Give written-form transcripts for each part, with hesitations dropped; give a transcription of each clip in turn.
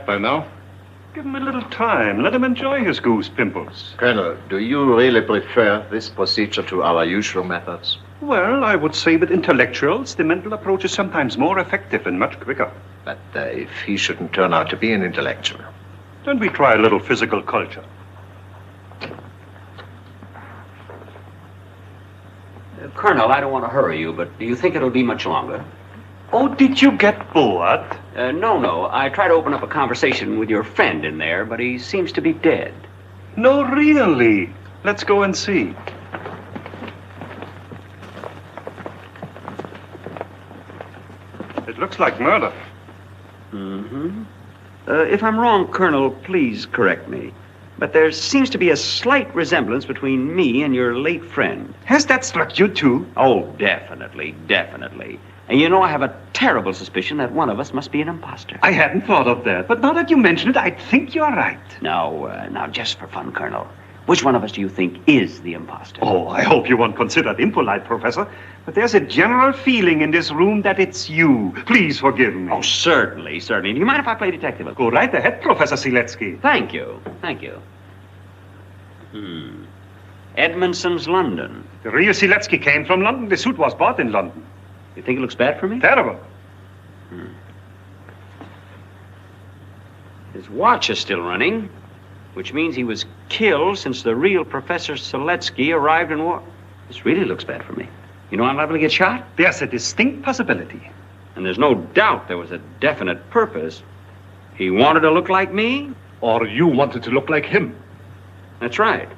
back by now. Give him a little time. Let him enjoy his goose pimples. Colonel, do you really prefer this procedure to our usual methods? Well, I would say with intellectuals, the mental approach is sometimes more effective and much quicker. But if he shouldn't turn out to be an intellectual? Then we try a little physical culture. Colonel, I don't want to hurry you, but do you think it'll be much longer? Oh, did you get bored? No. I tried to open up a conversation with your friend in there, but he seems to be dead. No, really. Let's go and see. It looks like murder. Mm-hmm. If I'm wrong, Colonel, please correct me. But there seems to be a slight resemblance between me and your late friend. Has that struck you too? Oh, definitely. And you know, I have a terrible suspicion that one of us must be an impostor. I hadn't thought of that, but now that you mention it, I think you're right. Now, just for fun, Colonel, which one of us do you think is the impostor? Oh, I hope you won't consider it impolite, Professor, but there's a general feeling in this room that it's you. Please forgive me. Oh, certainly. Do you mind if I play detective? Go right ahead, Professor Siletsky. Thank you. Edmondson's London. The real Siletsky came from London. The suit was bought in London. You think it looks bad for me? Terrible. His watch is still running, which means he was killed since the real Professor Siletsky arrived in war. This really looks bad for me. You know I'm liable to get shot? There's a distinct possibility. And there's no doubt there was a definite purpose. He wanted to look like me? Or you wanted to look like him. That's right.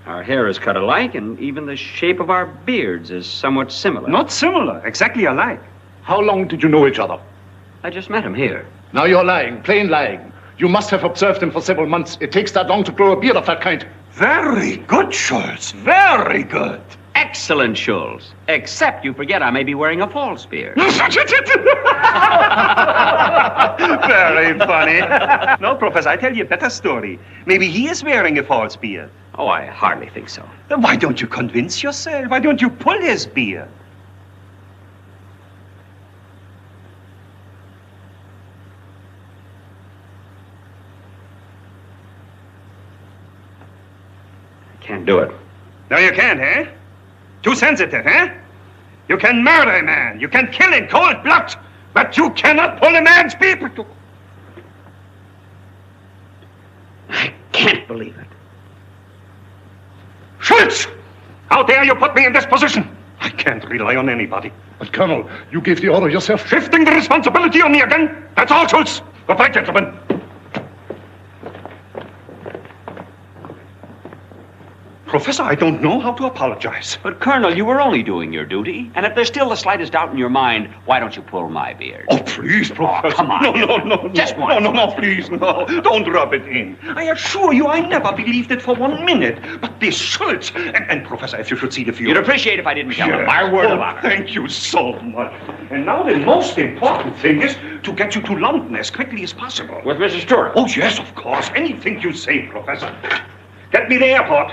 Our hair is cut alike, and even the shape of our beards is somewhat similar. Not similar, exactly alike. How long did you know each other? I just met him here. Now you're lying, plain lying. You must have observed him for several months. It takes that long to grow a beard of that kind. Very good, Schultz. Very good. Excellent, Schultz. Except you forget I may be wearing a false beard. Very funny. No, Professor, I tell you a better story. Maybe he is wearing a false beard. Oh, I hardly think so. Then why don't you convince yourself? Why don't you pull his beard? I can't do it. No, you can't, eh? Too sensitive, eh? You can murder a man. You can kill in cold blood. But you cannot pull a man's beard. I can't believe it. Schultz! How dare you put me in this position? I can't rely on anybody. But, Colonel, you gave the order yourself. Shifting the responsibility on me again? That's all, Schultz. Goodbye, gentlemen. Professor, I don't know how to apologize. But, Colonel, you were only doing your duty. And if there's still the slightest doubt in your mind, why don't you pull my beard? Oh, please, Professor. Oh, come on. No. Just once. No, please, no. Don't rub it in. I assure you, I never believed it for 1 minute. But this Schultz... And Professor, if you should see the view... You'd appreciate if I didn't tell him. My word of honor. Thank you so much. And now the most important thing is to get you to London as quickly as possible. With Mrs. Stewart? Oh, yes, of course. Anything you say, Professor. Get me the airport.